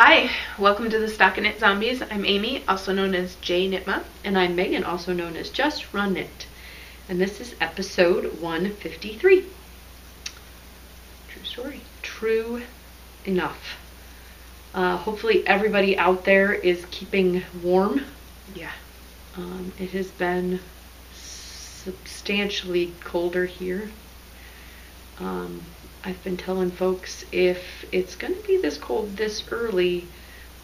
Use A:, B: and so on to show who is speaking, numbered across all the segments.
A: Hi, welcome to the Stockinit Zombies. I'm Amy, also known as J Nitma.
B: And I'm Megan, also known as Just Run It. And this is episode 153.
A: True story.
B: True enough. Hopefully everybody out there is keeping warm.
A: Yeah.
B: It has been substantially colder here. I've been telling folks if it's going to be this cold this early,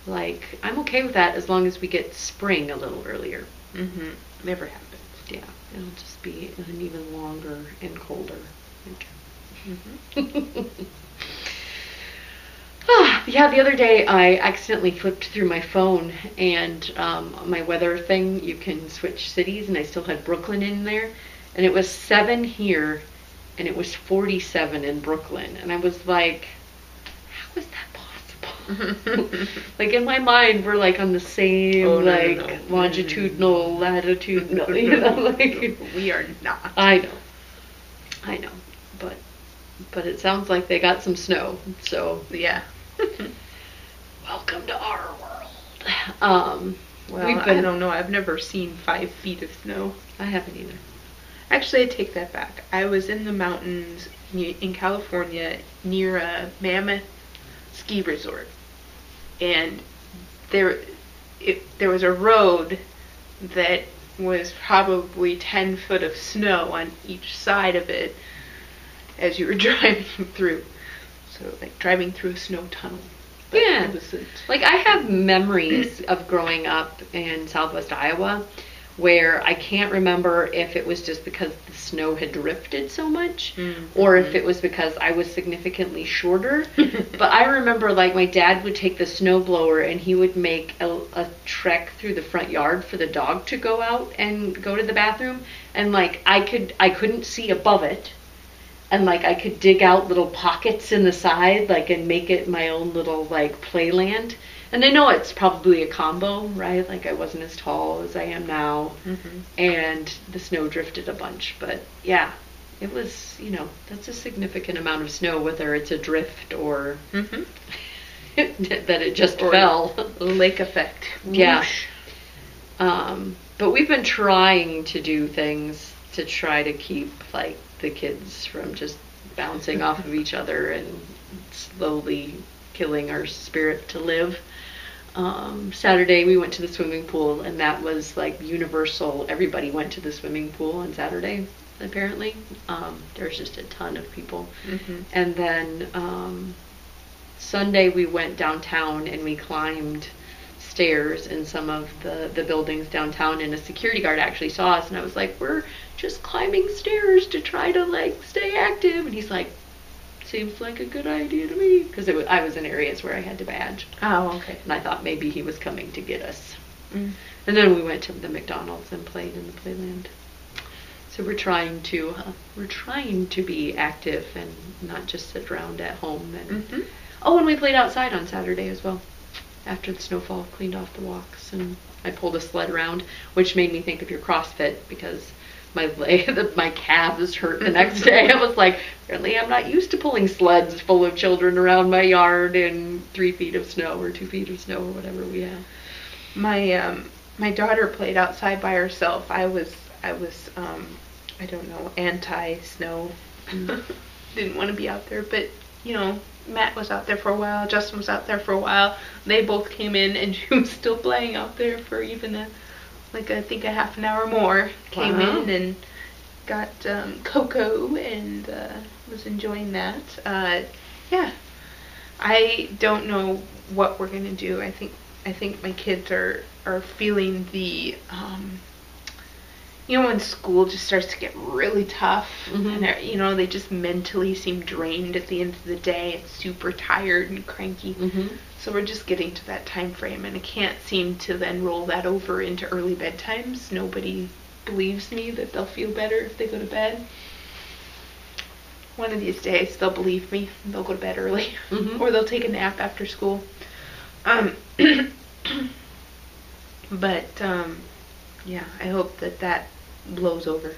B: like, I'm okay with that as long as we get spring a little earlier.
A: Mm-hmm. Never happens.
B: Yeah, it'll just be an even longer and colder winter.
A: Mm-hmm.
B: Yeah, the other day I accidentally flipped through my phone and my weather thing, you can switch cities, and I still had Brooklyn in there. And it was 7 here, and it was 47 in Brooklyn. And I was like, how is that possible? Like, in my mind, we're like on the same, longitudinal, latitudinal, you know, like.
A: We are not.
B: I know. But it sounds like they got some snow, so.
A: Yeah.
B: Welcome to our world.
A: Well, I don't know. I've never seen 5 feet of snow.
B: I haven't either.
A: Actually, I take that back. I was in the mountains in California near a Mammoth ski resort, and there was a road that was probably 10 foot of snow on each side of it as you were driving through. So, like driving through a snow tunnel. But
B: yeah.
A: It wasn't.
B: Like, I have memories of growing up in southwest Iowa where I can't remember if it was just because the snow had drifted so much, or if it was because I was significantly shorter. But I remember, like, my dad would take the snowblower and he would make a trek through the front yard for the dog to go out and go to the bathroom. And, like, I couldn't see above it. And, like, I could dig out little pockets in the side, like, and make it my own little, like, playland. And I know it's probably a combo, right? Like, I wasn't as tall as I am now.
A: Mm-hmm.
B: And the snow drifted a bunch. But, yeah, it was, you know, that's a significant amount of snow, whether it's a drift or that it just fell.
A: Lake effect.
B: Yeah. But we've been trying to do things to try to keep, like, the kids from just bouncing off of each other and slowly killing our spirit to live. Saturday we went to the swimming pool, and that was like universal. Everybody went to the swimming pool on Saturday, apparently. There's just a ton of people.
A: Mm-hmm.
B: And then Sunday we went downtown and we climbed stairs in some of the buildings downtown, and a security guard actually saw us, and I was like, we're just climbing stairs to try to, like, stay active. And he's like, seems like a good idea to me, because I was in areas where I had to badge.
A: Oh, okay.
B: And I thought maybe he was coming to get us.
A: Mm.
B: And then we went to the McDonald's and played in the playland. So we're trying to be active and not just sit around at home. And and we played outside on Saturday as well. After the snowfall, cleaned off the walks, and I pulled a sled around, which made me think of your CrossFit, because my calves hurt the next day. I was like, apparently I'm not used to pulling sleds full of children around my yard in 3 feet of snow or 2 feet of snow or whatever we have.
A: My daughter played outside by herself. I was I don't know, anti-snow. Didn't want to be out there, but you know, Matt was out there for a while, Justin was out there for a while. They both came in, and she was still playing out there for even I think a half an hour more. Came in and got cocoa and was enjoying that. Yeah, I don't know what we're gonna do. I think my kids are feeling the you know, when school just starts to get really tough, and you know, they just mentally seem drained at the end of the day and super tired and cranky. So we're just getting to that time frame, and I can't seem to then roll that over into early bedtimes. Nobody believes me that they'll feel better if they go to bed. One of these days they'll believe me, and they'll go to bed early, or they'll take a nap after school. But yeah, I hope that blows over.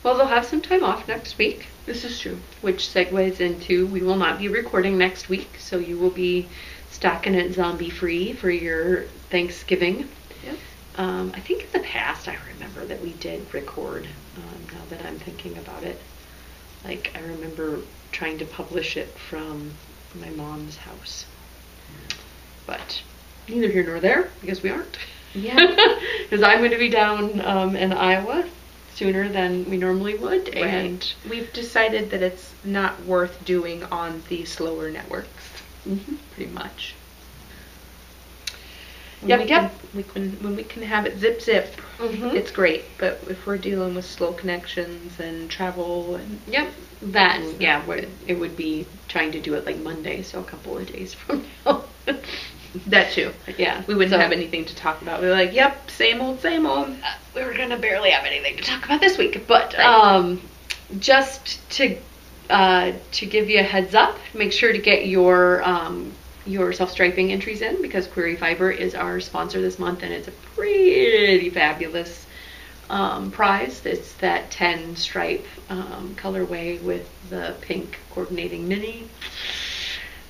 B: Well, they'll have some time off next week.
A: This is true.
B: Which segues into, we will not be recording next week, so you will be stocking it zombie free for your Thanksgiving.
A: Yep.
B: I think in the past I remember that we did record, now that I'm thinking about it. Like, I remember trying to publish it from my mom's house. But neither here nor there, because we aren't.
A: Yeah.
B: Because I'm going to be down in Iowa sooner than we normally would.
A: Right.
B: And
A: we've decided that it's not worth doing on the slower networks. Pretty much. When we can have it zip, it's great. But if we're dealing with slow connections and travel and
B: that, and it would be trying to do it like Monday, so a couple of days from now.
A: That too.
B: Yeah.
A: We wouldn't have anything to talk about. We're like, yep, same old, same old.
B: We were gonna barely have anything to talk about this week, but just to give you a heads up, make sure to get your self-striping entries in, because Query Fiber is our sponsor this month, and it's a pretty fabulous prize. It's that 10 stripe colorway with the pink coordinating knitting.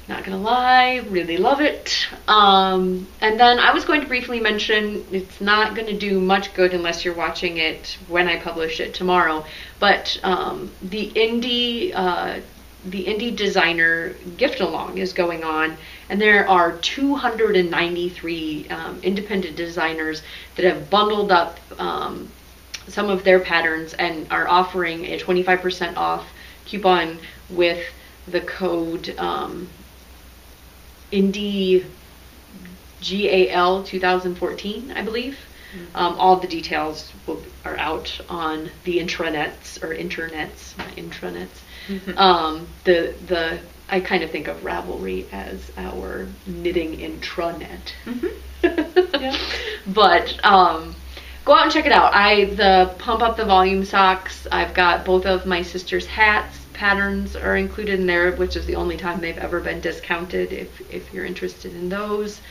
B: Not gonna lie, really love it. And then I was going to briefly mention, it's not gonna do much good unless you're watching it when I publish it tomorrow, but the indie designer gift along is going on, and there are 293 independent designers that have bundled up some of their patterns and are offering a 25% off coupon with the code Indie GAL 2014, I believe. All the details are out on the intranets, not intranets. I kind of think of Ravelry as our knitting intranet. But go out and check it out. The Pump Up the Volume socks, I've got both of my sister's hats. Patterns are included in there, which is the only time they've ever been discounted, if you're interested in those.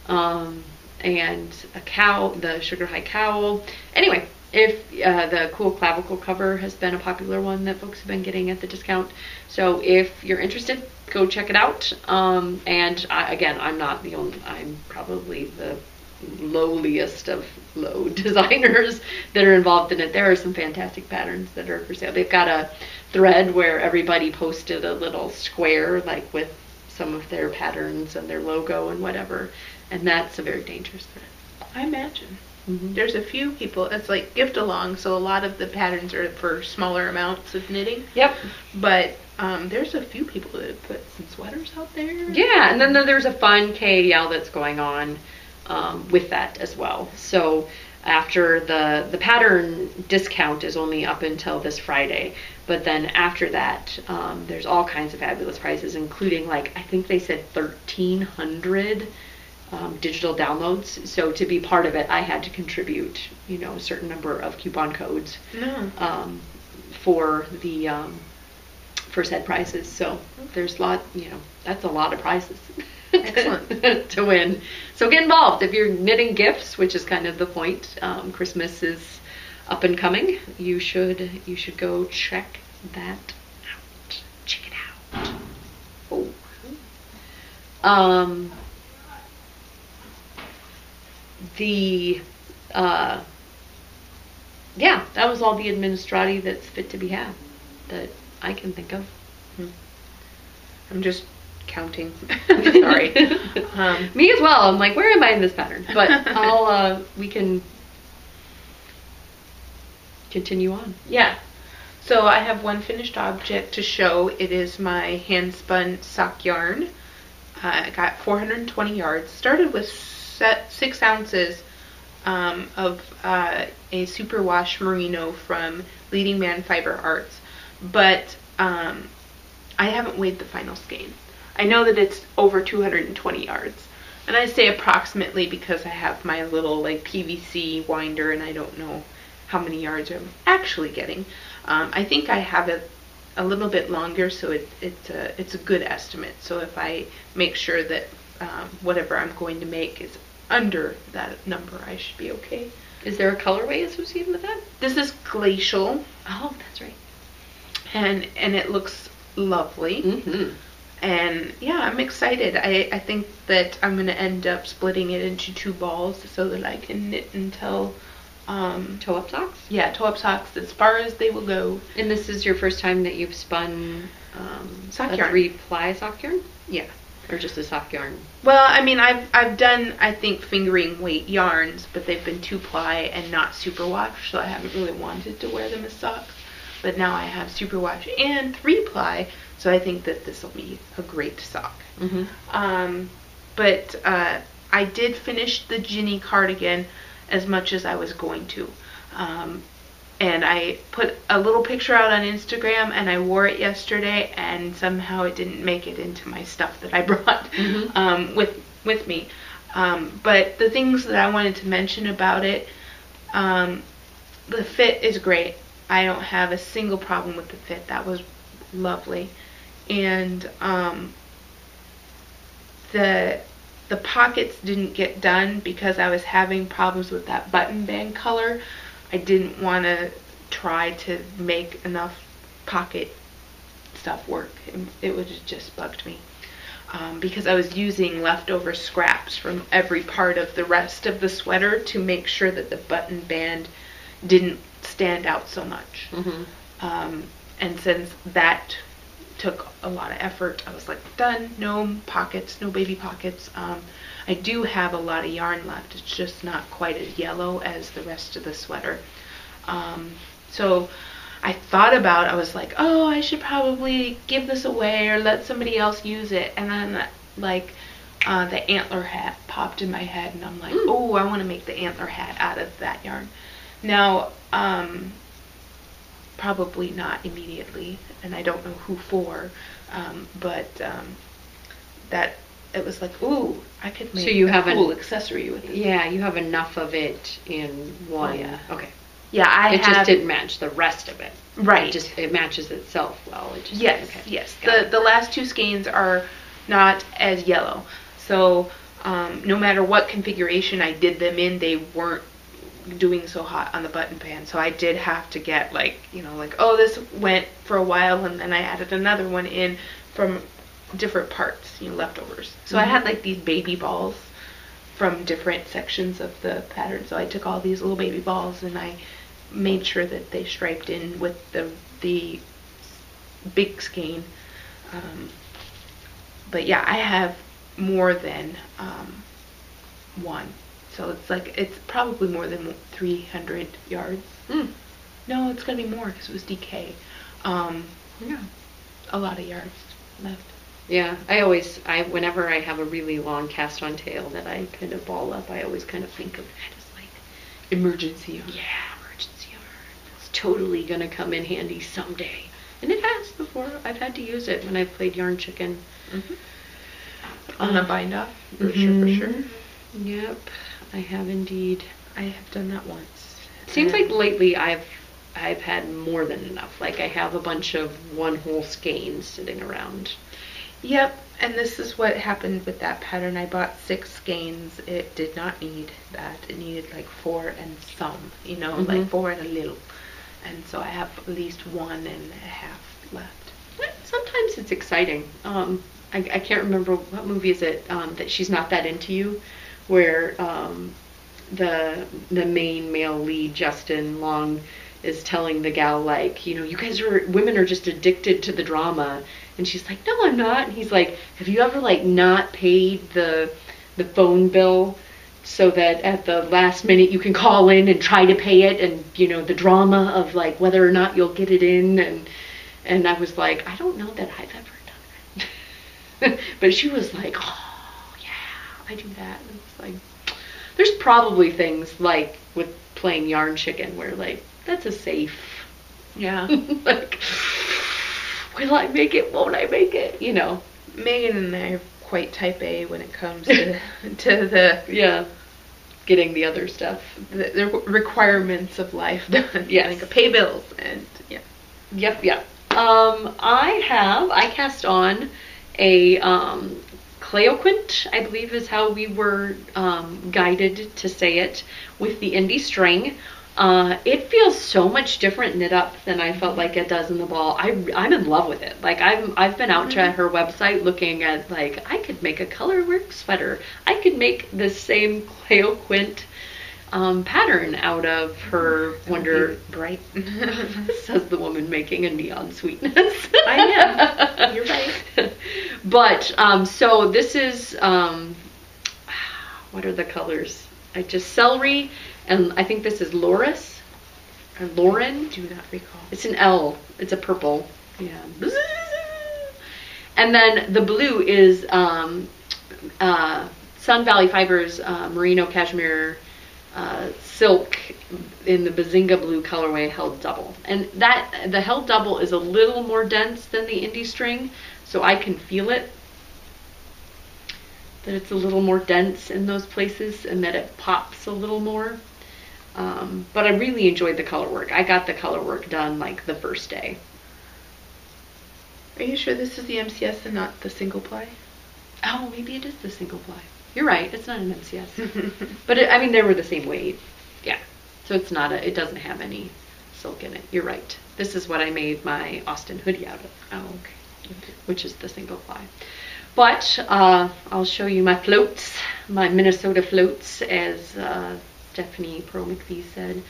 B: And the Sugar High cowl. Anyway, if the cool clavicle cover has been a popular one that folks have been getting at the discount. So if you're interested, go check it out. And I'm probably the lowliest of low designers that are involved in it. There are some fantastic patterns that are for sale. They've got a thread where everybody posted a little square, like with some of their patterns and their logo and whatever, and that's a very dangerous thread.
A: I imagine. There's a few people, it's like gift along, so a lot of the patterns are for smaller amounts of knitting.
B: Yep.
A: But there's a few people that have put some sweaters out there.
B: Yeah, and then there's a fun KAL that's going on with that as well. So after the pattern discount is only up until this Friday, but then after that there's all kinds of fabulous prizes, including, like, I think they said 1,300 digital downloads. So to be part of it, I had to contribute a certain number of coupon codes for the for said prizes. So there's that's a lot of prizes.
A: Excellent.
B: To win. So get involved if you're knitting gifts, which is kind of the point. Christmas is up and coming. You should go check that out. Check it out. That was all the administrati that's fit to be had that I can think of.
A: I'm just counting. Sorry.
B: Me as well. I'm like, where am I in this pattern? But we can continue on.
A: Yeah. So I have one finished object to show. It is my hand spun sock yarn. I got 420 yards. Started with 6 ounces of a superwash merino from Leading Man Fiber Arts, but I haven't weighed the final skein. I know that it's over 220 yards, and I say approximately because I have my little PVC winder and I don't know how many yards I'm actually getting. I think I have it a little bit longer, so it's a good estimate. So if I make sure that whatever I'm going to make is under that number, I should be okay.
B: Is there a colorway associated with that?
A: This is Glacial.
B: Oh, that's right.
A: And it looks lovely. And yeah, I'm excited. I think that I'm going to end up splitting it into 2 balls so that I can knit until
B: Toe-up socks?
A: yeah, toe-up socks as far as they will go.
B: And this is your first time that you've spun
A: Sock
B: a
A: yarn.
B: 3-ply sock yarn?
A: Yeah.
B: Or just a sock yarn?
A: Well, I mean, I've done, I think, fingering weight yarns, but they've been 2-ply and not superwash, so I haven't really wanted to wear them as socks. But now I have superwash and 3-ply, so I think that this will be a great sock.
B: Mm-hmm.
A: But I did finish the Ginny cardigan as much as I was going to. And I put a little picture out on Instagram, and I wore it yesterday, and somehow it didn't make it into my stuff that I brought with me. But the things that I wanted to mention about it, the fit is great. I don't have a single problem with the fit. That was lovely. And the pockets didn't get done because I was having problems with that button band color. I didn't want to try to make enough pocket stuff work. It would have just bugged me. Because I was using leftover scraps from every part of the rest of the sweater to make sure that the button band didn't stand out so much. And since that took a lot of effort, I was like, done, no pockets, no baby pockets. I do have a lot of yarn left. It's just not quite as yellow as the rest of the sweater. So I thought about, I was like, oh, I should probably give this away or let somebody else use it. And then like the antler hat popped in my head, and I'm like, oh, I want to make the antler hat out of that yarn. Now, probably not immediately, and I don't know who for, but that it was like, ooh, I could make a cool accessory with it.
B: Yeah, you have enough of it in one.
A: Oh, yeah.
B: Okay.
A: Yeah,
B: it just didn't match the rest of it.
A: Right.
B: It matches itself well. It just,
A: yes,
B: okay.
A: Yes. The last 2 skeins are not as yellow. So no matter what configuration I did them in, they weren't doing so hot on the button band. So I did have to get like, oh, this went for a while, and then I added another one in from different parts, leftovers. So I had like these baby balls from different sections of the pattern. So I took all these little baby balls and I made sure that they striped in with the big skein. But yeah, I have more than one. So it's probably more than 300 yards. No, it's gonna be more because it was DK. Yeah, a lot of yards left.
B: Yeah, whenever I have a really long cast on tail that I kind of ball up, I always kind of think of that as like
A: emergency yarn.
B: Yeah, emergency yarn. It's totally gonna come in handy someday. And it has before. I've had to use it when I've played Yarn Chicken.
A: On a bind off, for sure.
B: Yep, I have indeed.
A: I have done that once.
B: Seems like lately I've had more than enough. Like I have a bunch of one whole skeins sitting around.
A: Yep, and this is what happened with that pattern. I bought 6 skeins. It did not need that. It needed like 4 and some, like 4 and a little. And so I have at least 1.5 left.
B: Sometimes it's exciting. I can't remember what movie is it that She's Not That Into You, where the main male lead, Justin Long, is telling the gal, like, you guys women are just addicted to the drama. And she's like, no, I'm not. And he's like, have you ever like not paid the phone bill so that at the last minute you can call in and try to pay it, and the drama of like whether or not you'll get it in, and I was like, I don't know that I've ever done that. But she was like, oh yeah, I do that. And it's like, there's probably things like with playing Yarn Chicken where like that's a safe, like, will I make it? Won't I make it?
A: Megan and I are quite type A when it comes to the
B: getting the other stuff,
A: the requirements of life done.
B: Yes,
A: like pay bills and
B: Yep. I cast on a Cleoquint, I believe is how we were guided to say it, with the indie string. It feels so much different knit up than I felt like it does in the ball. I'm in love with it. Like I've been out to her website looking at, like, I could make a color work sweater. I could make the same Cleo Quint pattern out of her Wonder
A: bright.
B: says the woman making a neon sweetness.
A: I am. You're right.
B: But so this is what are the colors? I just celery, and I think this is Loris or Lauren.
A: Do not recall.
B: It's an L. It's a purple. Yeah. And then the blue is Sun Valley Fibers Merino Cashmere silk in the BAA-ZINGA blue colorway held double. And that the held double is a little more dense than the Indie String, so I can feel it. That it's a little more dense in those places and that it pops a little more. But I really enjoyed the color work. I got the color work done like the first day.
A: Are you sure this is the MCS and not the single ply?
B: Oh, maybe it is the single ply. You're right, it's not an MCS. But I mean, they were the same weight. Yeah. So it's not it doesn't have any silk in it. You're right. This is what I made my Austin hoodie out of.
A: Oh, okay.
B: Which is the single ply. But I'll show you my floats, my Minnesota floats, as Stephanie Pearl McPhee said.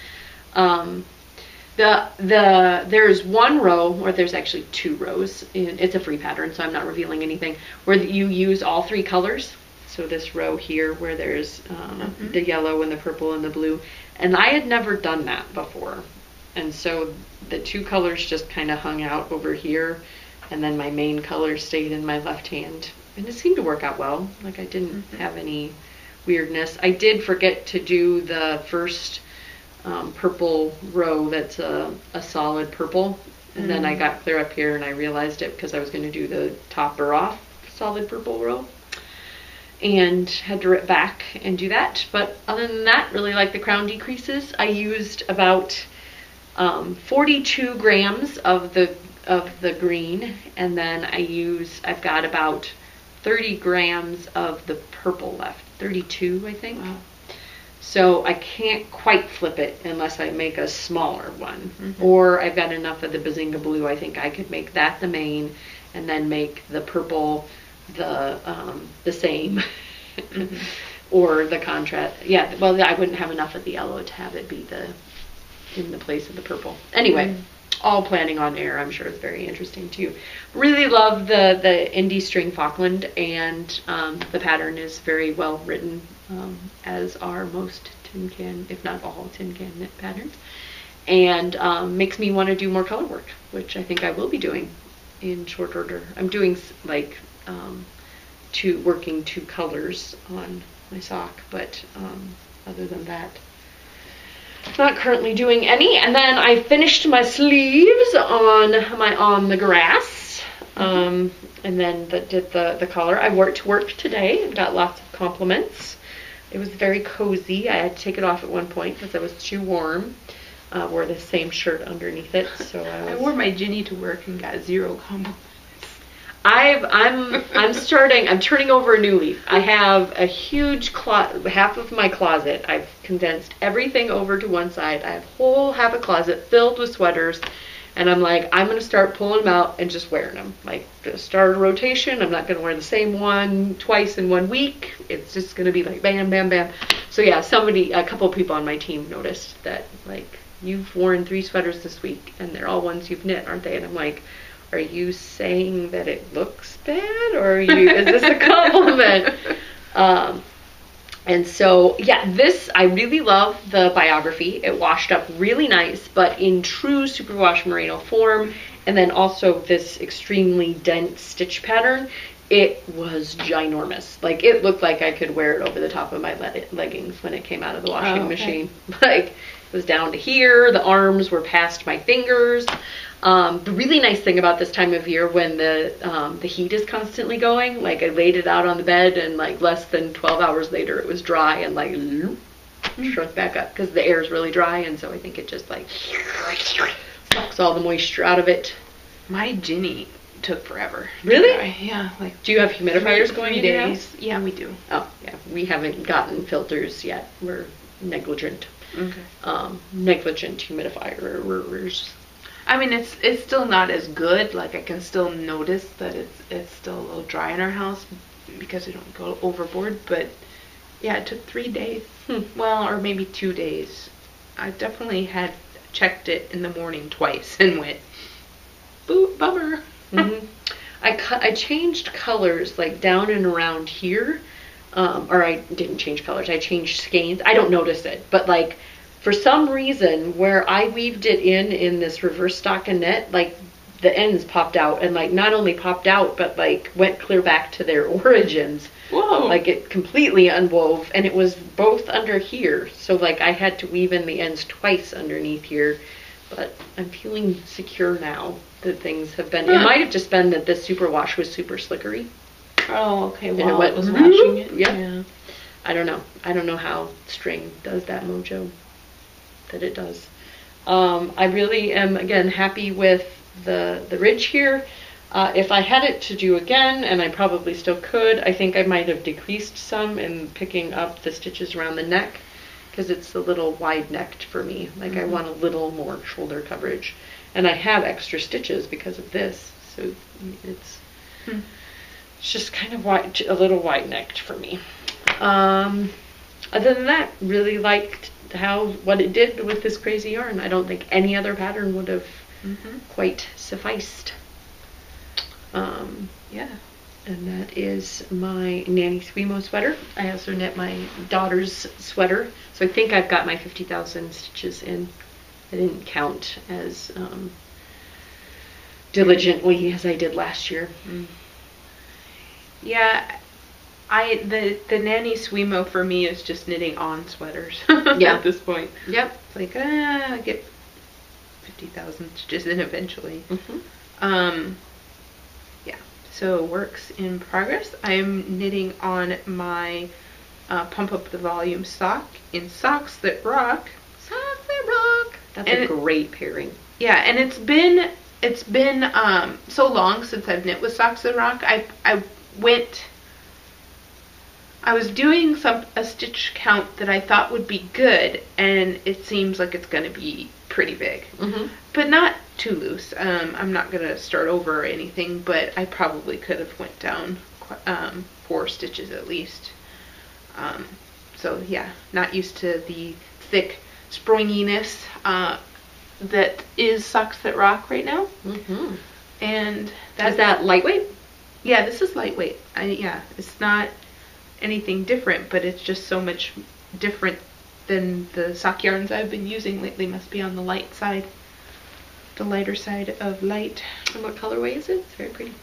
B: There's one row, or there's actually two rows. It's a free pattern, so I'm not revealing anything, where you use all three colors. So this row here, where there's the yellow and the purple and the blue, and I had never done that before, and so the two colors just kind of hung out over here. And then my main color stayed in my left hand. And it seemed to work out well. Like I didn't have any weirdness. I did forget to do the first purple row that's a solid purple. And then I got clear up here and I realized it because I was going to do the topper off solid purple row. And had to rip back and do that. But other than that, really like the crown decreases. I used about 42 grams of the green, and then I've got about 30 grams of the purple left. 32, I think. Wow. So I can't quite flip it unless I make a smaller one. Or I've got enough of the BAA-ZINGA blue. I think I could make that the main, and then make the purple the same. Or the contrast. Yeah, well, I wouldn't have enough of the yellow to have it be in the place of the purple. Anyway. All planning on air. I'm sure it's very interesting to you. Really love the Indie String Falkland, and the pattern is very well written, as are most tin can, if not all tin can knit patterns, and makes me want to do more color work, which I think I will be doing in short order. I'm doing like working two colors on my sock, but other than that, not currently doing any. And then I finished my sleeves on the grass, and then did the color. I wore it to work today. Got lots of compliments. It was very cozy. I had to take it off at one point because it was too warm. Wore the same shirt underneath it. So I
A: wore my Ginny to work and got 0 compliments.
B: I'm turning over a new leaf. I have a huge half of my closet. I've condensed everything over to one side. I have half a closet filled with sweaters, and I'm like, I'm going to start pulling them out and just wearing them. Like, start a rotation. I'm not going to wear the same one twice in 1 week. It's just going to be like bam, bam, bam. So yeah, a couple of people on my team noticed that, like, you've worn 3 sweaters this week, and they're all ones you've knit, aren't they? And I'm like, are you saying that it looks bad, or is this a compliment? And so, yeah, I really love the biography. It washed up really nice, but in true superwash merino form, and then also this extremely dense stitch pattern. It was ginormous. Like, it looked like I could wear it over the top of my leggings when it came out of the washing machine. Like, it was down to here. The arms were past my fingers. The really nice thing about this time of year, when the heat is constantly going, like, I laid it out on the bed, and like less than 12 hours later it was dry and like shrunk back up because the air is really dry, and so I think it just like sucks all the moisture out of it.
A: My Ginny took forever.
B: Really?
A: Yeah. Like,
B: do you have humidifiers going in your house?
A: Yeah, we do.
B: Oh, yeah. We haven't gotten filters yet. We're negligent.
A: Okay.
B: Negligent humidifiers.
A: I mean, it's still not as good. Like, I can still notice that it's still a little dry in our house because we don't go overboard. But yeah, it took 3 days. Well, or maybe 2 days. I definitely had checked it in the morning twice and went, boo, bummer.
B: I changed colors like down and around here, or I didn't change colors. I changed skeins. I don't notice it, but like, for some reason, where I weaved it in this reverse stockinette, like the ends popped out, and like not only popped out, but like went clear back to their origins.
A: Whoa!
B: Like it completely unwove, and it was both under here. So like I had to weave in the ends twice underneath here, but I'm feeling secure now that things have been. It might have just been that this superwash was super slickery.
A: Oh, okay.
B: Well,
A: While it was washing it.
B: Yeah. I don't know. I don't know how string does that mojo that it does. I really am, again, happy with the ridge here. If I had it to do again, and I probably still could, I think I might have decreased some in picking up the stitches around the neck, because it's a little wide-necked for me. Like, I want a little more shoulder coverage. And I have extra stitches because of this, so it's just kind of wide, a little wide-necked for me. Other than that, really liked what it did with this crazy yarn. I don't think any other pattern would have quite sufficed. Yeah, and that is my Nanny Swimo sweater. I also knit my daughter's sweater, so I think I've got my 50,000 stitches in. I didn't count as diligently as I did last year.
A: Yeah, the Nanny Swimo for me is just knitting on sweaters.
B: Yeah.
A: At this point.
B: Yep.
A: It's like, I get 50,000 stitches in eventually. Yeah. So works in progress. I'm knitting on my Pump Up the Volume sock in Socks That Rock.
B: Socks That Rock. That's a great pairing. Yeah,
A: and it's been so long since I've knit with Socks That Rock. I was doing a stitch count that I thought would be good, and it seems like it's going to be pretty big. But not too loose. I'm not going to start over or anything, but I probably could have went down 4 stitches at least. So yeah, not used to the thick springiness that is Socks That Rock right now. And
B: is that lightweight?
A: Yeah, this is lightweight. Yeah, it's not anything different, but it's just so much different than the sock yarns I've been using lately. Must be on the light side, the lighter side of light.
B: And what colorway is it? It's very pretty.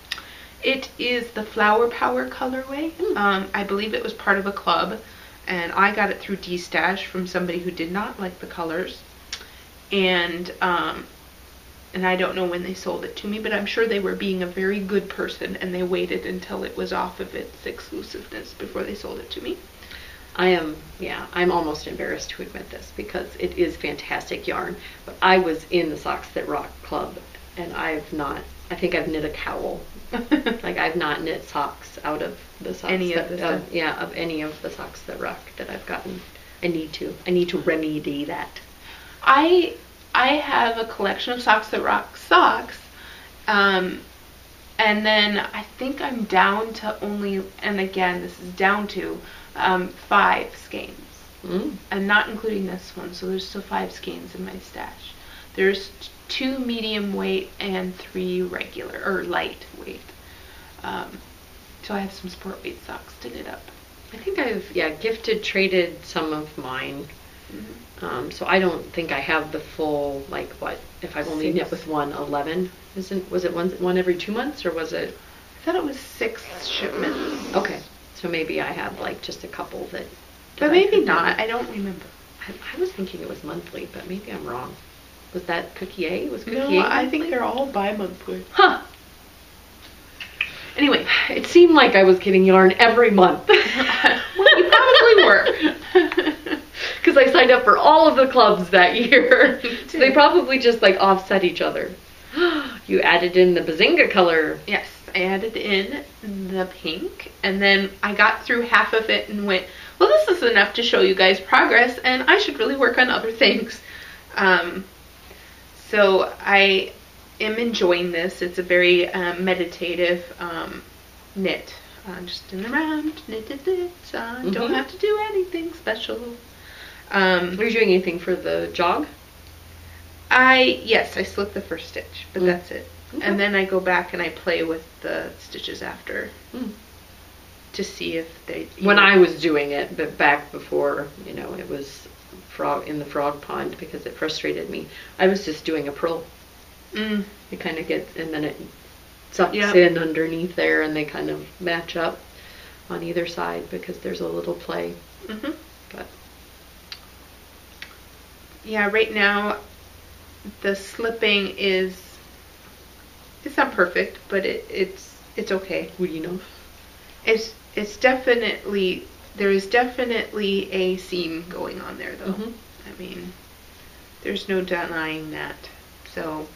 A: It is the Flower Power colorway. I believe it was part of a club, and I got it through D-Stash from somebody who did not like the colors, and I don't know when they sold it to me, but I'm sure they were being a very good person, and they waited until it was off of its exclusiveness before they sold it to me.
B: I'm almost embarrassed to admit this because it is fantastic yarn, but I was in the Socks That Rock club, and I think I've knit a cowl. Like, I've not knit socks out of the socks of any of the Socks That Rock that I've gotten. I need to remedy that.
A: I have a collection of Socks That Rock socks, and then I think I'm down to only, and again, this is down to 5 skeins. I'm not including this one, so there's still 5 skeins in my stash. There's 2 medium weight and 3 regular, or light weight. So I have some sport weight socks to knit up.
B: I think I've, traded some of mine. So I don't think I have the full, like, what, if I've only knit with 11? Was it one every 2 months, or was it?
A: I thought it was 6 shipments.
B: Okay, so maybe I have, like, just a couple that
A: but maybe not. I don't remember.
B: I was thinking it was monthly, but maybe I'm wrong. Was that Cookie A? Was Cookie A
A: monthly?
B: I
A: think they're all bi-monthly.
B: Huh.
A: Anyway,
B: it seemed like I was getting yarn every month.
A: Well, you probably were.
B: Because I signed up for all of the clubs that year. So they probably just, like, offset each other. You added in the BAA-ZINGA color.
A: Yes, I added in the pink, and then I got through half of it and went, well, this is a enough to show you guys progress, and I should really work on other things. So I am enjoying this. It's a very meditative knit. Just in around, knit. Don't have to do anything special.
B: Are you doing anything for the jog?
A: Yes, I slit the first stitch, but that's it.
B: Okay.
A: And then I go back and I play with the stitches after to see if they...
B: When I was doing it, but back before, it was in the frog pond because it frustrated me, I was just doing a purl. It kind of gets, and then it sucks in underneath there, and they kind of match up on either side because there's a little play. But
A: yeah, right now the slipping it's not perfect, but it's okay.
B: Well, you know,
A: it's definitely, there is definitely a seam going on there though. I mean, there's no denying that. So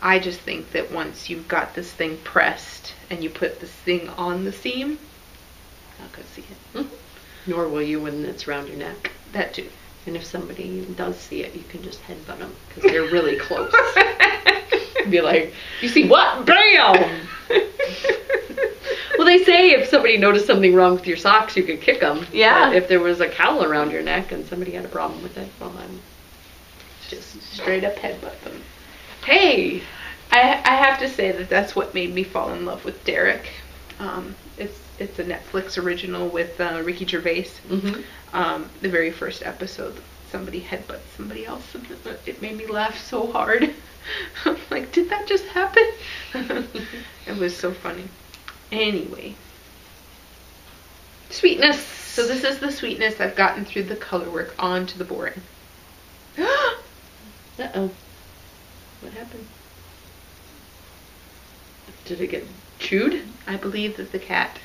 A: I just think that once you've got this thing pressed and you put this thing on the seam, you're not going to see it.
B: Nor will you when it's around your neck.
A: That too.
B: And if somebody does see it, you can just headbutt them because they're really close. Be like, you see what? Bam! Well, they say if somebody noticed something wrong with your socks, you could kick them.
A: Yeah.
B: But if there was a cowl around your neck and somebody had a problem with it, well, I'm
A: just straight up headbutt them.
B: Hey!
A: I have to say that that's what made me fall in love with Derek. It's a Netflix original with Ricky Gervais. The very first episode, somebody headbutts somebody else, and it made me laugh so hard. I'm like, did that just happen? It was so funny. Anyway.
B: Sweetness.
A: So this is the sweetness I've gotten through the color work onto the boring.
B: Uh-oh. What happened? Did it get chewed?
A: I believe that the cat...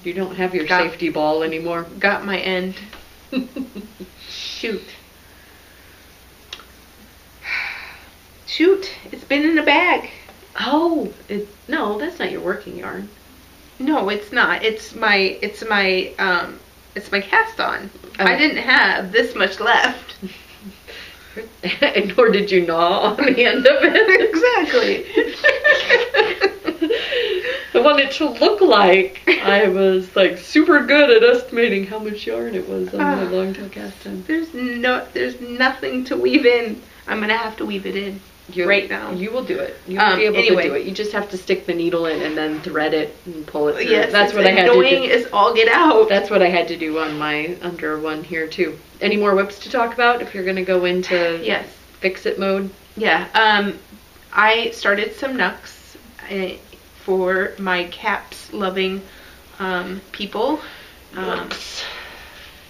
B: You don't have your safety ball anymore.
A: Got my end. Shoot. Shoot, it's been in a bag.
B: Oh, no, that's not your working yarn.
A: No, it's not. It's my cast on. I didn't have this much left.
B: And nor did you gnaw on the end of it.
A: Exactly.
B: I want it to look like I was like super good at estimating how much yarn it was on my long tail cast on.
A: There's nothing to weave in. I'm gonna have to weave it in right now.
B: You will do it. You will be able to do it. You just have to stick the needle in and then thread it and pull it through.
A: Yes,
B: that's what I had to do.
A: Annoying as all get out.
B: That's what I had to do on my under one here too. Any more whips to talk about if you're gonna go into fix it mode?
A: Yeah. I started some nucks for my caps loving people.
B: Nucks.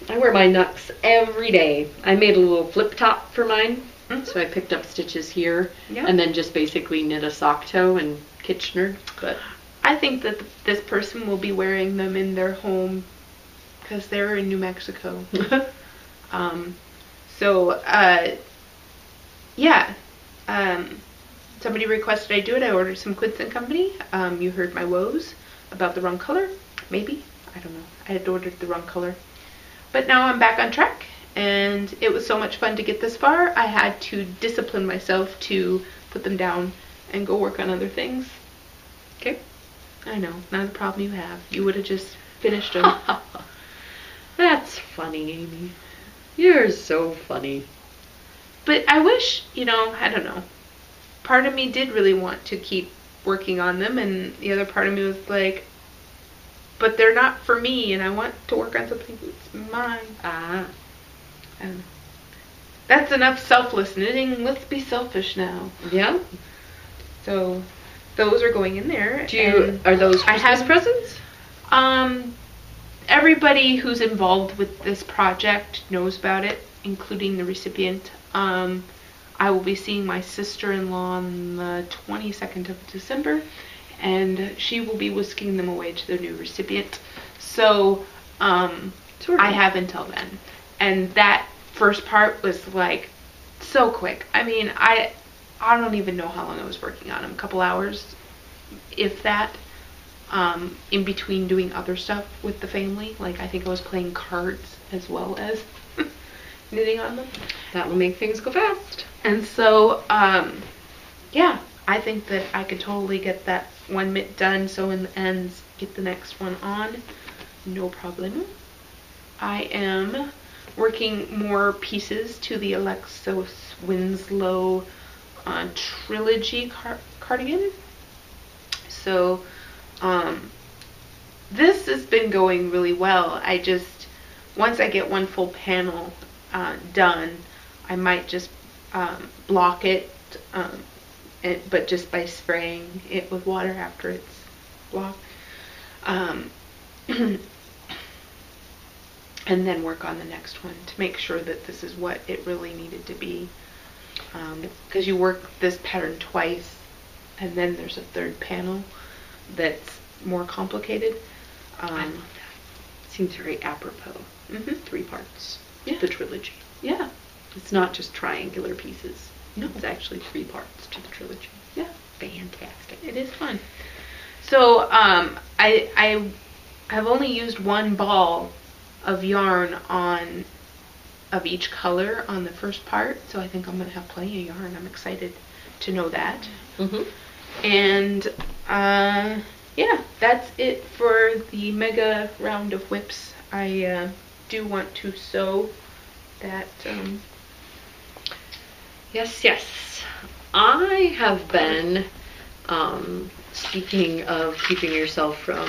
B: I wear my nucks every day. I made a little flip top for mine. So I picked up stitches here and then just basically knit a sock toe and Kitchener. But
A: I think that this person will be wearing them in their home because they're in New Mexico. Somebody requested I do it. I ordered some Quince & Company. You heard my woes about the wrong color. Maybe. I don't know. I had ordered the wrong color. But now I'm back on track. And it was so much fun to get this far. I had to discipline myself to put them down and go work on other things.
B: Okay.
A: I know. Not a problem you have. You would have just finished them.
B: That's funny, Amy. You're so funny.
A: But I wish, I don't know. Part of me did really want to keep working on them, and the other part of me was like, but they're not for me, and I want to work on something that's mine. I don't know. That's enough selfless knitting. Let's be selfish now.
B: Yeah.
A: So those are going in there.
B: Are those Christmas presents?
A: Everybody who's involved with this project knows about it, including the recipient. I will be seeing my sister-in-law on the 22nd of December, and she will be whisking them away to the new recipient. So I have until then. And that first part was like so quick. I mean, I don't even know how long I was working on them. A couple hours, if that. In between doing other stuff with the family. Like I think I was playing cards as well as knitting on them.
B: That will make things go fast.
A: And so, yeah, I think that I could totally get that one mitt done, sew in the ends, get the next one on, no problem. I am working more pieces to the Alexis Winslow trilogy cardigan. So, this has been going really well. Once I get one full panel done, I might just block it, but just by spraying it with water after it's blocked. And then work on the next one to make sure that this is what it really needed to be. Because you work this pattern twice, and then there's a third panel that's more complicated.
B: I love that. Seems very apropos. 3 parts.
A: Yeah.
B: The trilogy.
A: Yeah.
B: It's not just triangular pieces.
A: No.
B: It's actually 3 parts to the trilogy.
A: Yeah.
B: Fantastic.
A: It is fun. So I have only used one ball of yarn of each color on the first part, so I think I'm going to have plenty of yarn. I'm excited to know that. And yeah, that's it for the mega round of whips. I do want to sew that.
B: Yes. I have been, speaking of keeping yourself from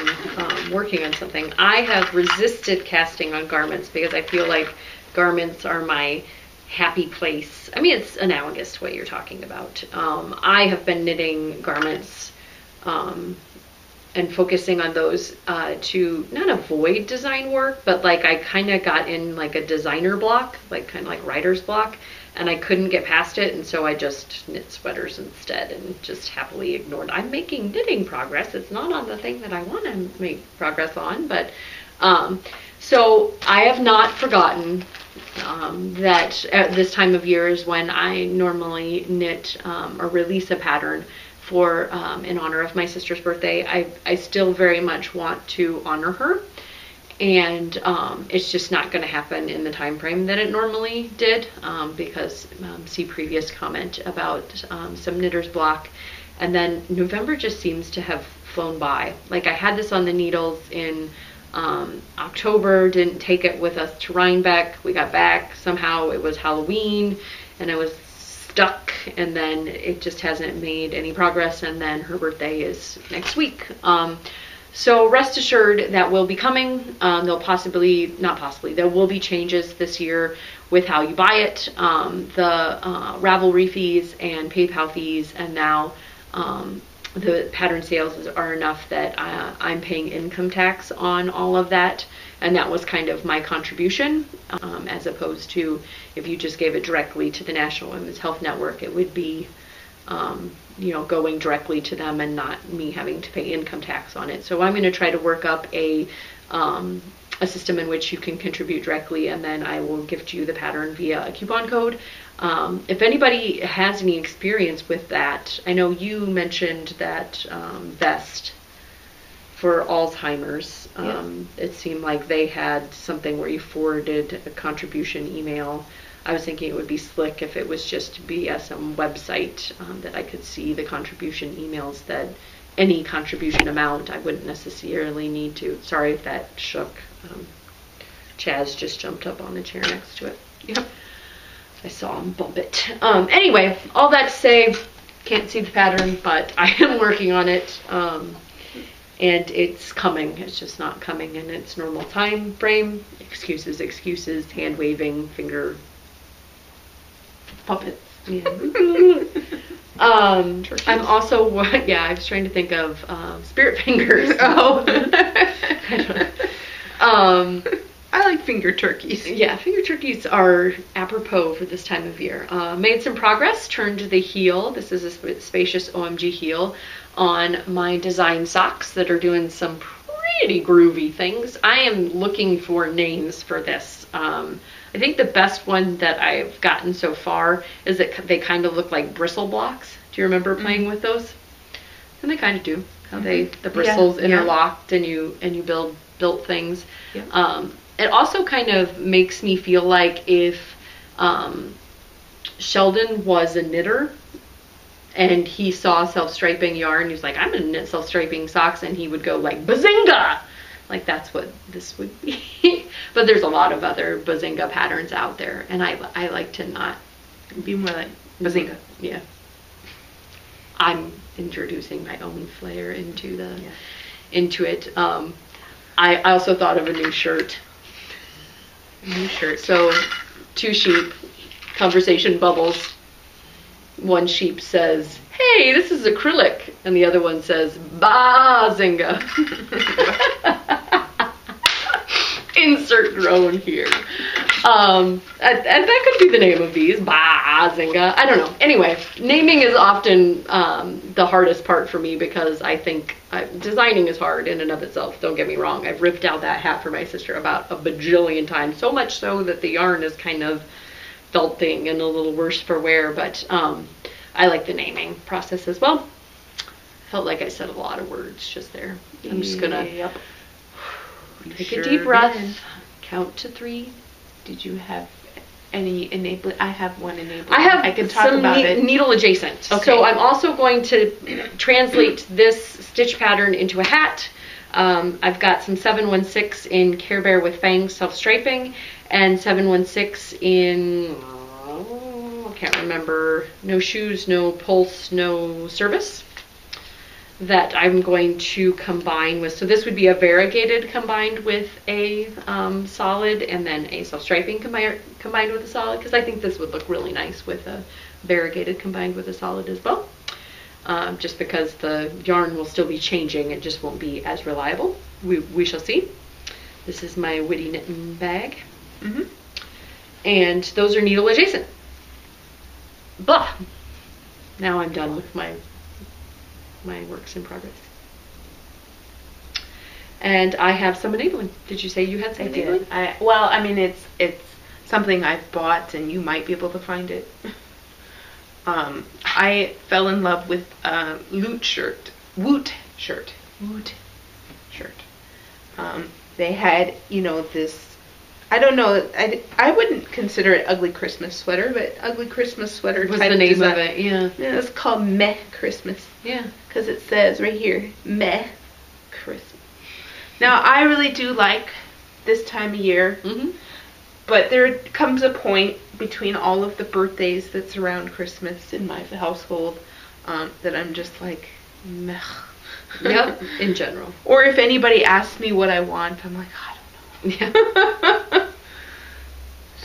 B: working on something, I have resisted casting on garments because I feel like garments are my happy place. I mean, it's analogous to what you're talking about. I have been knitting garments and focusing on those to not avoid design work, but like I kind of got in like a designer block, like kind of like writer's block, and I couldn't get past it, and so I just knit sweaters instead and just happily ignored. I'm making knitting progress. It's not on the thing that I want to make progress on, but so I have not forgotten that at this time of year is when I normally knit or release a pattern for in honor of my sister's birthday. I still very much want to honor her, and it's just not going to happen in the time frame that it normally did because see previous comment about some knitter's block. And then November just seems to have flown by. Like I had this on the needles in October, didn't take it with us to Rhinebeck. We got back, somehow it was Halloween and I was stuck, and then it just hasn't made any progress, and then her birthday is next week. So rest assured that will be coming. There will be changes this year with how you buy it, the Ravelry fees and PayPal fees, and now the pattern sales are enough that I'm paying income tax on all of that, and that was kind of my contribution, as opposed to if you just gave it directly to the National Women's Health Network, it would be going directly to them and not me having to pay income tax on it. So I'm going to try to work up a system in which you can contribute directly, and then I will gift you the pattern via a coupon code. If anybody has any experience with that, I know you mentioned that vest for Alzheimer's. It seemed like they had something where you forwarded a contribution email. I was thinking it would be slick if it was just via some website that I could see the contribution emails, that any contribution amount, I wouldn't necessarily need to. Sorry if that shook. Chaz just jumped up on the chair next to it. Yep. I saw him bump it. Anyway, all that to say, can't see the pattern, but I am working on it. And it's coming. It's just not coming in its normal time frame. Excuses, hand waving, finger puppets. Yeah. I'm also, I was trying to think of spirit fingers. Oh.
A: I like finger turkeys.
B: Yeah, finger turkeys are apropos for this time of year. Made some progress, turned the heel. This is a spacious OMG heel on my design socks that are doing some pretty groovy things. I am looking for names for this. I think the best one that I've gotten so far is that they kind of look like bristle blocks. Do you remember playing with those? And they kind of do. How the bristles interlocked and you built things. Yeah. it also kind of makes me feel like if Sheldon was a knitter and he saw self-striping yarn, he was like, I'm gonna knit self-striping socks, and he would go like, BAA-ZINGA! Like, that's what this would be. But there's a lot of other BAA-ZINGA patterns out there, and I like to not
A: be more like BAA-ZINGA.
B: Yeah. I'm introducing my own flair into it. I also thought of a new shirt. So 2 sheep, conversation bubbles. One sheep says, hey, this is acrylic. And the other one says, BAA-ZINGA. Insert groan here. And that could be the name of these, BAA-ZINGA. I don't know. Anyway, naming is often the hardest part for me, because I think designing is hard in and of itself. Don't get me wrong. I've ripped out that hat for my sister about a bajillion times, so much so that the yarn is kind of felting and a little worse for wear, but I like the naming process as well. Felt like I said a lot of words just there. I'm just gonna take a deep breath, count to 3.
A: Did you have any enabling? I have one enabling.
B: I
A: can talk about it.
B: Needle adjacent.
A: Okay.
B: So I'm also going to translate this stitch pattern into a hat. I've got some 716 in Care Bear with Fangs self-striping, and 716 in, I can't remember, No Shoes, No Pulse, No Service, that I'm going to combine with. So this would be a variegated combined with a solid, and then a self-striping combined with a solid, because I think this would look really nice with a variegated combined with a solid as well. Just because the yarn will still be changing, it just won't be as reliable. We shall see. This is my Witty Knitting bag. And those are needle adjacent. Blah. Now I'm done with my works in progress. And I have some enabling. Did you say you had some enabling?
A: Well, I mean, it's something I've bought, and you might be able to find it. I fell in love with a woot shirt. They had, this, I don't know, I wouldn't consider it ugly Christmas sweater, but ugly Christmas sweater
B: was
A: type
B: the name
A: design.
B: of it, yeah.
A: Yeah, it's called Meh Christmas.
B: Yeah.
A: Because it says right here, Meh Christmas. Now, I really do like this time of year. But there comes a point between all of the birthdays that surround Christmas in my household that I'm just like, meh.
B: Yep, in general.
A: Or if anybody asks me what I want, I'm like, I don't know.
B: Yeah.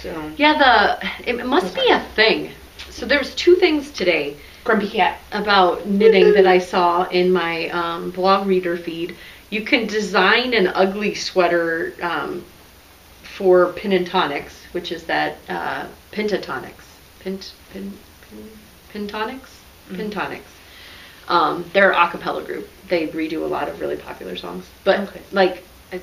A: So.
B: Yeah, it must be a thing. So there's 2 things today.
A: Grumpy cat.
B: About knitting that I saw in my blog reader feed. You can design an ugly sweater for Pintonics, which is that Pentatonics. Pintonics. They're an a cappella group. They redo a lot of really popular songs. But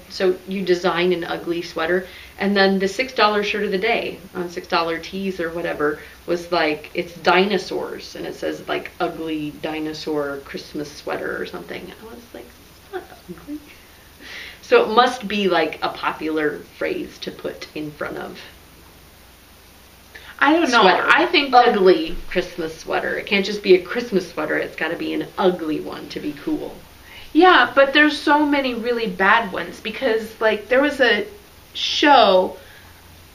B: so you design an ugly sweater, and then the $6 shirt of the day on $6 tees or whatever was like, it's dinosaurs, and it says like ugly dinosaur Christmas sweater or something. I was like, it's not ugly. So it must be like a popular phrase to put in front of.
A: I don't know.
B: Sweater.
A: I think
B: ugly Christmas sweater. It can't just be a Christmas sweater. It's got to be an ugly one to be cool.
A: Yeah, but there's so many really bad ones, because like there was a show.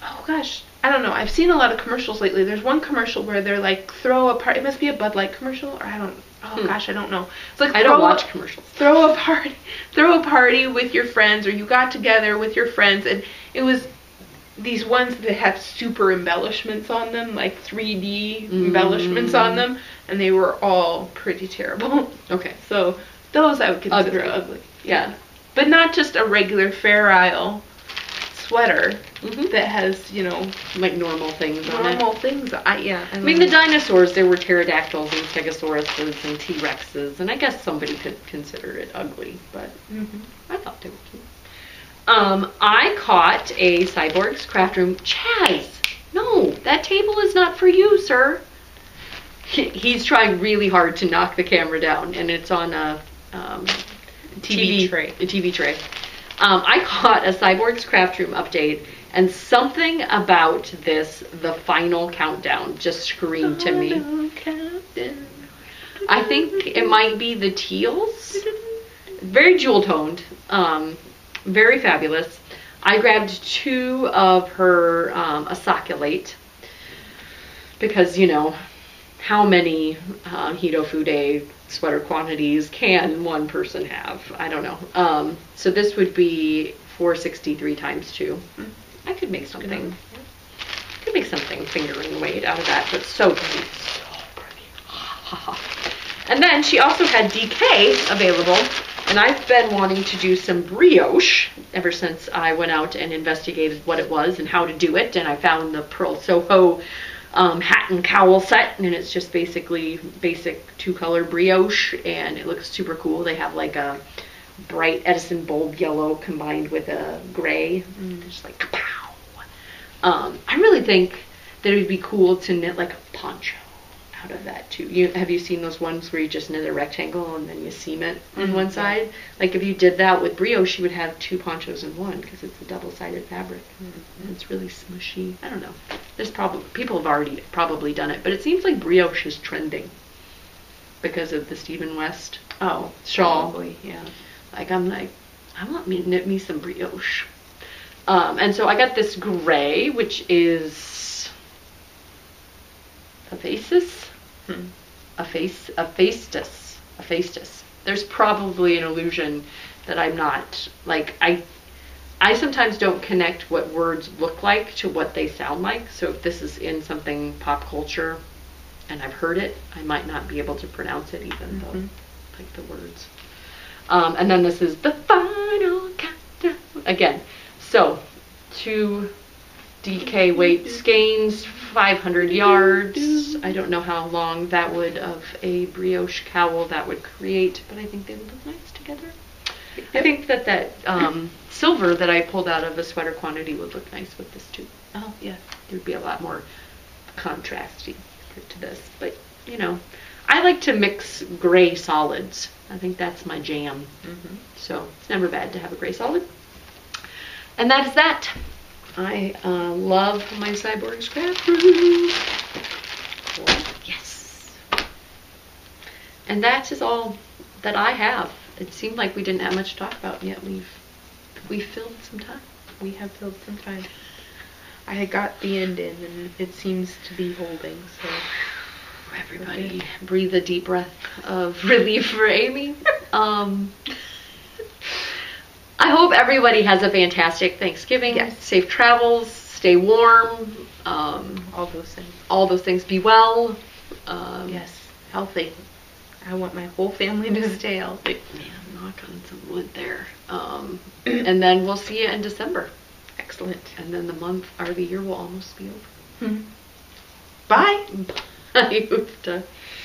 A: Oh gosh, I don't know. I've seen a lot of commercials lately. There's one commercial where they're like, throw a party. It must be a Bud Light commercial, or I don't. Oh gosh, I don't know. It's like
B: I don't watch commercials.
A: Throw a party with your friends, or you got together with your friends, and it was these ones that have super embellishments on them, like 3D embellishments on them, and they were all pretty terrible.
B: Okay.
A: So those I would consider ugly. Yeah. But not just a regular Fair Isle sweater that has,
B: like normal things on it.
A: Normal things. I
B: mean, the dinosaurs, there were pterodactyls and stegosauruses and T-Rexes, and I guess somebody could consider it ugly, but I thought they were cute. I caught a Cyborg's Craft Room. Chaz! No, that table is not for you, sir. He's trying really hard to knock the camera down, and it's on a TV tray. I caught a Cyborgs Craft Room update, and something about this, the final countdown, just screamed to me. I think it might be the teals. Very jewel toned, very fabulous. I grabbed 2 of her Asakulate because, you know, how many Hitofude sweater quantities can one person have? I don't know. So this would be 463 times 2. I could make something. Could make something fingering weight out of that, but so pretty. So pretty. And then she also had DK available, and I've been wanting to do some brioche ever since I went out and investigated what it was and how to do it, and I found the Pearl Soho hat and cowl set, and it's just basically basic 2-color brioche, and it looks super cool. They have like a bright Edison bulb yellow combined with a gray, and just like kapow. I really think that it would be cool to knit like a poncho out of that too. Have you seen those ones where you just knit a rectangle and then you seam it on one side? Like if you did that with brioche, you would have 2 ponchos in one because it's a double-sided fabric. And it's really smushy. I don't know. There's probably people have already probably done it, but it seems like brioche is trending because of the Stephen West shawl.
A: Probably, yeah.
B: Like I want me to knit me some brioche. And so I got this gray, which is Aphasis? Aphasis. There's probably an illusion that I'm not, like, I sometimes don't connect what words look like to what they sound like. So if this is in something pop culture and I've heard it, I might not be able to pronounce it even though, like the words. And then this is the final countdown. Again, so 2 DK weight skeins, 500 yards. I don't know how long that would of a brioche cowl that would create, but I think they would look nice together. I think that silver that I pulled out of a sweater quantity would look nice with this too.
A: Oh, yeah.
B: It would be a lot more contrasty to this, but you know, I like to mix gray solids. I think that's my jam. So it's never bad to have a gray solid. And that is that. I love my Cyborgs Craft Room. Yes. And that is all that I have. It seemed like we didn't have much to talk about, yet we've filled some time.
A: We have filled some time. I had got the end in, and it seems to be holding, so...
B: Everybody breathe a deep breath of relief for Amy. I hope everybody has a fantastic Thanksgiving.
A: Yes.
B: Safe travels. Stay warm.
A: all those things.
B: All those things. Be well.
A: Yes. Healthy. I want my whole family to stay healthy.
B: Yeah, knock on some wood there. And then we'll see you in December.
A: Excellent.
B: And then the month or the year will almost be over.
A: Bye.
B: Bye.